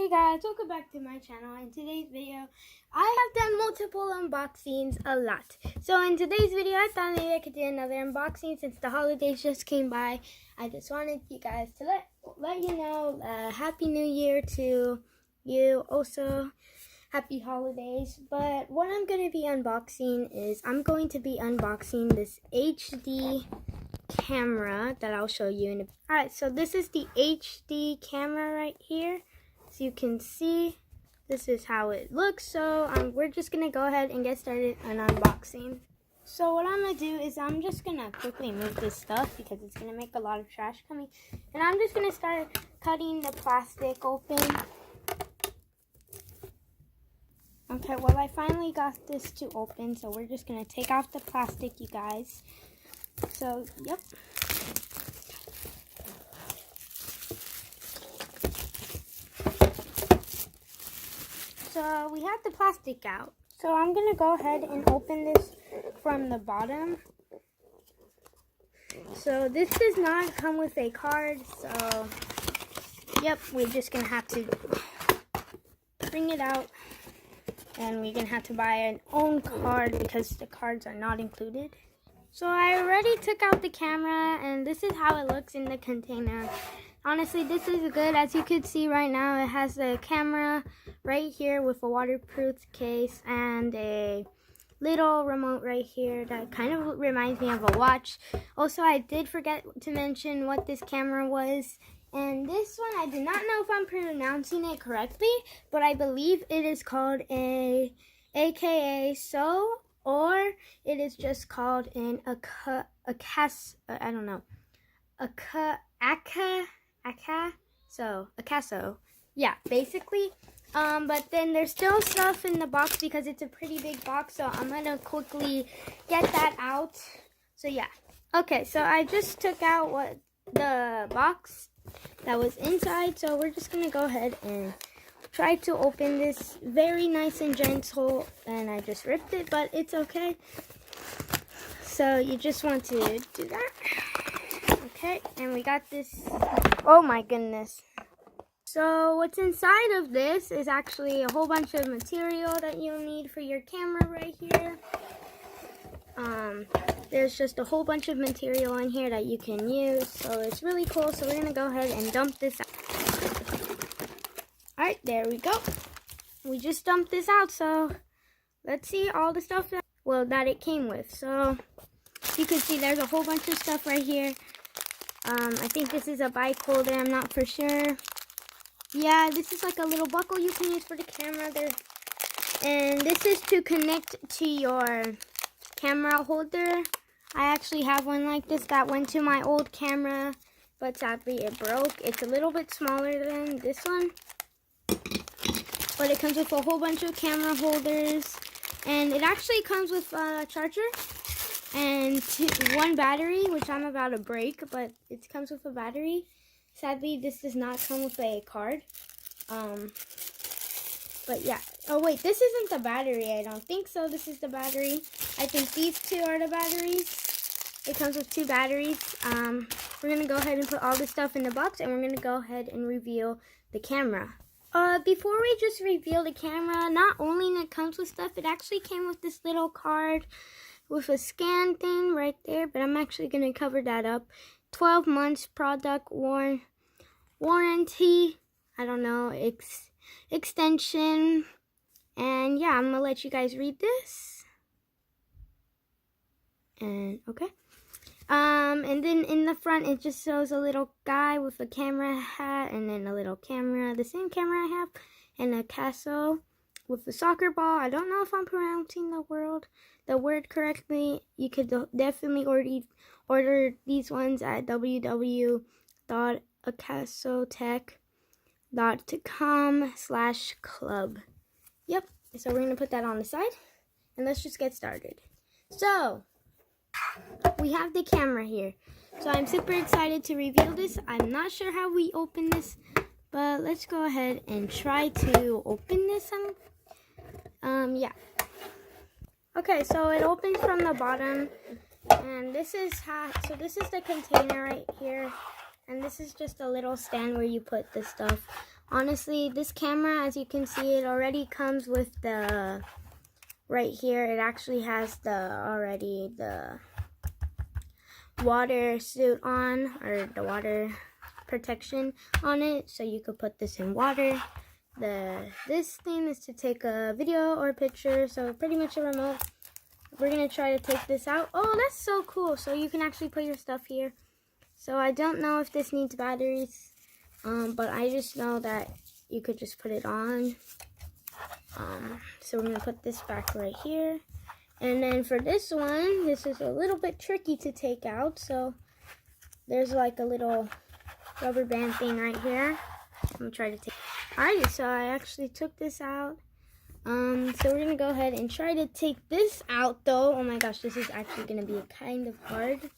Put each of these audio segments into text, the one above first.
Hey guys, welcome back to my channel. In today's video, I have done multiple unboxings a lot. So in today's video, I thought maybe I could do another unboxing since the holidays just came by. I just wanted you guys to let you know Happy New Year to you. Also, Happy Holidays. But what I'm going to be unboxing is I'm going to be unboxing this HD camera that I'll show you in a bit. Alright, so this is the HD camera right here. So you can see this is how it looks. So we're just gonna go ahead and get started on unboxing. So what I'm gonna do is I'm just gonna quickly move this stuff because it's gonna make a lot of trash coming, and I'm just gonna start cutting the plastic open. Okay, well I finally got this to open, so we're just gonna take off the plastic, you guys. So yep. So we have the plastic out. So I'm going to go ahead and open this from the bottom. So this does not come with a card. So, yep, we're just going to have to bring it out. And we're going to have to buy an own card because the cards are not included. So I already took out the camera, and this is how it looks in the container. Honestly, this is good. As you can see right now, it has the camera right here with a waterproof case and a little remote right here that kind of reminds me of a watch. Also, I did forget to mention what this camera was. And this one, I do not know if I'm pronouncing it correctly, but I believe it is called a Akaso, or it is just called an Akaso. I don't know. Akaso. Yeah, basically. But then there's still stuff in the box because it's a pretty big box, so I'm gonna quickly get that out. So yeah. Okay, so I just took out what the box that was inside, so we're just gonna go ahead and try to open this very nice and gentle, and I just ripped it, but it's okay. So you just want to do that. Okay, and we got this. Oh my goodness. So what's inside of this is actually a whole bunch of material that you'll need for your camera right here. There's just a whole bunch of material in here that you can use, so it's really cool. So we're gonna go ahead and dump this out. Alright, there we go. We just dumped this out, so let's see all the stuff that it came with. So you can see there's a whole bunch of stuff right here. I think this is a bike holder, I'm not for sure. Yeah, this is like a little buckle you can use for the camera there. And this is to connect to your camera holder. I actually have one like this that went to my old camera, but sadly it broke. It's a little bit smaller than this one, but it comes with a whole bunch of camera holders. And it actually comes with a charger and one battery, which I'm about to break, but it comes with a battery. Sadly, this does not come with a card. But yeah. Oh wait, this isn't the battery. I don't think so. This is the battery. I think these two are the batteries. It comes with two batteries. We're gonna go ahead and put all this stuff in the box, and we're gonna go ahead and reveal the camera. Before we just reveal the camera, not only it comes with stuff, it actually came with this little card with a scan thing right there, but I'm actually going to cover that up. 12 months product warranty, I don't know, extension, and yeah, I'm going to let you guys read this. And okay. And then in the front, it just shows a little guy with a camera hat, and then a little camera, the same camera I have, and a Akaso with the soccer ball. I don't know if I'm pronouncing the word correctly. You could definitely order these ones at www.akasotech.com/club. Yep, so we're going to put that on the side, and let's just get started. So we have the camera here. So I'm super excited to reveal this. I'm not sure how we open this, but let's go ahead and try to open this. Yeah. Okay, so it opens from the bottom, and this is the container right here, and this is just a little stand where you put the stuff. Honestly, this camera, as you can see, it already comes with the, right here, it actually has the water suit on, or the water protection on it, so you could put this in water. This thing is to take a video or a picture, so pretty much a remote. We're gonna try to take this out. Oh, that's so cool. So you can actually put your stuff here. So I don't know if this needs batteries, but I just know that you could just put it on. So we're gonna put this back right here. And then for this one, this is a little bit tricky to take out. So there's like a little rubber band thing right here. I'm gonna try to take. Alright, so I actually took this out. So we're gonna go ahead and try to take this out though. Oh my gosh, this is actually gonna be kind of hard.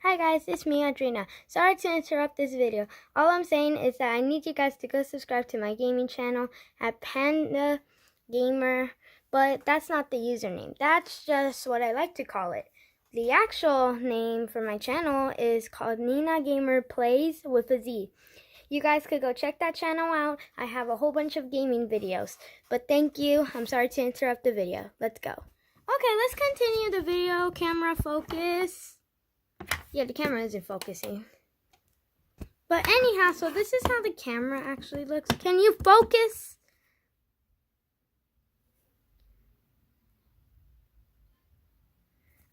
Hi guys, it's me, Adrina. Sorry to interrupt this video. All I'm saying is that I need you guys to go subscribe to my gaming channel at Ninagamer, but that's not the username. That's just what I like to call it. The actual name for my channel is called Ninagamer Playz with a Z. You guys could go check that channel out. I have a whole bunch of gaming videos. But thank you. I'm sorry to interrupt the video. Let's go. Okay, let's continue the video. Camera focus. Yeah, the camera isn't focusing. But anyhow, so this is how the camera actually looks. Can you focus?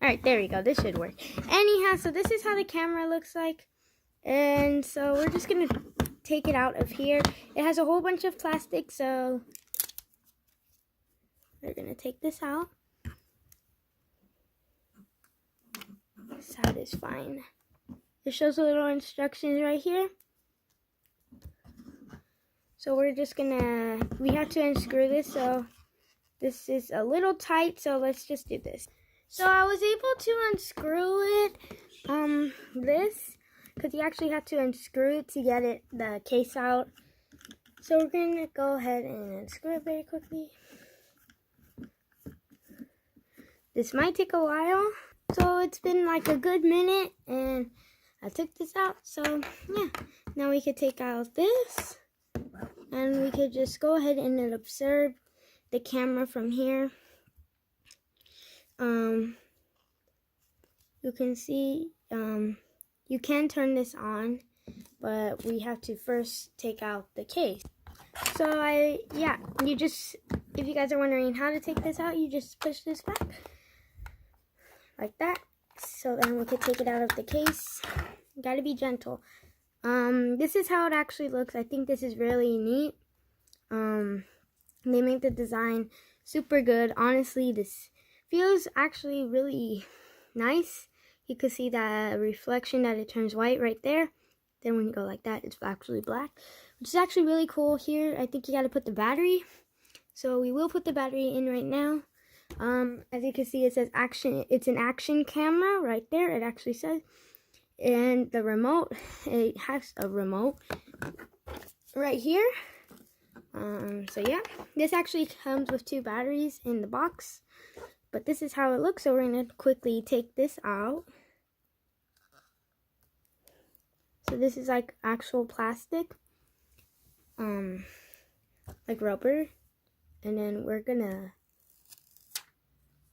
Alright, there we go. This should work. Anyhow, so this is how the camera looks like. And so we're just going to take it out of here. It has a whole bunch of plastic, so we're going to take this out. This side is fine. It shows a little instructions right here. So we're just going to, we have to unscrew this, so this is a little tight, so let's just do this. So I was able to unscrew it, because you actually have to unscrew it to get the case out. So we're going to go ahead and unscrew it very quickly. This might take a while. So it's been like a good minute and I took this out. So yeah, now we could take out this and we could just go ahead and observe the camera from here. You can see, you can turn this on, but we have to first take out the case. So you just, if you guys are wondering how to take this out, you just push this back like that. So then we could take it out of the case. You gotta be gentle. This is how it actually looks. I think this is really neat. They make the design super good. Honestly, this feels actually really nice. You can see that reflection that it turns white right there. Then when you go like that, it's actually black, which is actually really cool. Here, I think you got to put the battery. So we will put the battery in right now. As you can see, it says action. It's an action camera right there. It actually says. And the remote, it has a remote right here. So yeah, this actually comes with 2 batteries in the box. But this is how it looks, so we're going to quickly take this out. So this is like actual plastic, like rubber. And then we're going to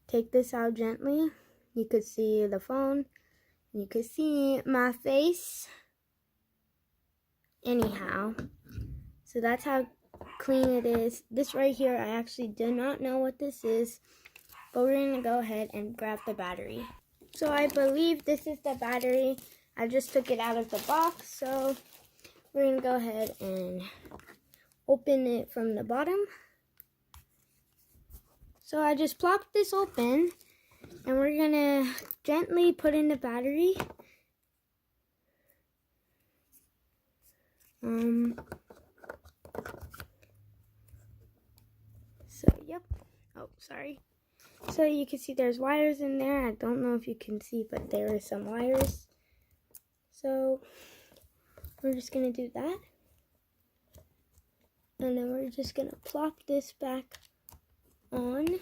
take this out gently. You could see the phone. You could see my face. Anyhow, so that's how clean it is. This right here, I actually do not know what this is. But we're going to go ahead and grab the battery. So I believe this is the battery. I just took it out of the box. So we're going to go ahead and open it from the bottom. So I just plopped this open. And we're going to gently put in the battery. So, yep. Oh, sorry. So you can see there's wires in there. I don't know if you can see, but there are some wires. So we're just going to do that. And then we're just going to plop this back on.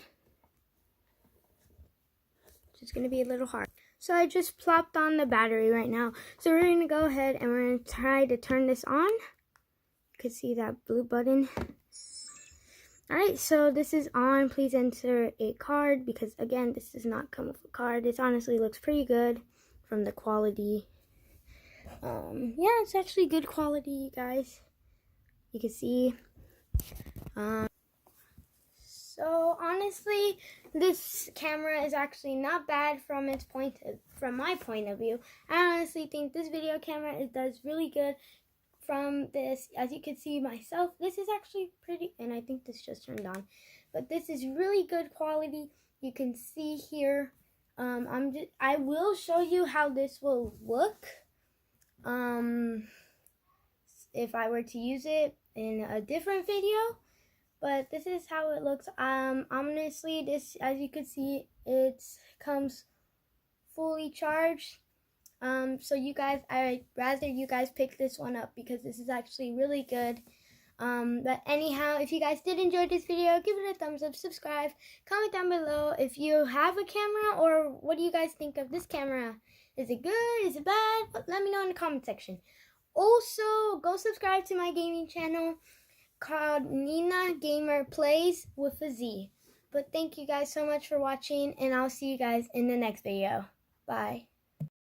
It's going to be a little hard. So I just plopped on the battery right now. So we're going to go ahead and we're going to try to turn this on. You can see that blue button. Alright, so this is on. Please enter a card because, again, this does not come with a card. This honestly looks pretty good from the quality. Yeah, it's actually good quality, you guys. You can see. So honestly, this camera is actually not bad from my point of view. I honestly think this video camera does really good. From this, as you can see myself, this is actually pretty, and I think this just turned on, but this is really good quality. You can see here. I will show you how this will look. If I were to use it in a different video. But this is how it looks. Honestly, this, as you can see, it comes fully charged. So you guys, I'd rather you guys pick this one up because this is actually really good. But anyhow, if you guys did enjoy this video, give it a thumbs up, subscribe, comment down below if you have a camera, or what do you guys think of this camera? Is it good? Is it bad? Let me know in the comment section. Also, go subscribe to my gaming channel called Ninagamer Plays with a Z. But thank you guys so much for watching, and I'll see you guys in the next video. Bye.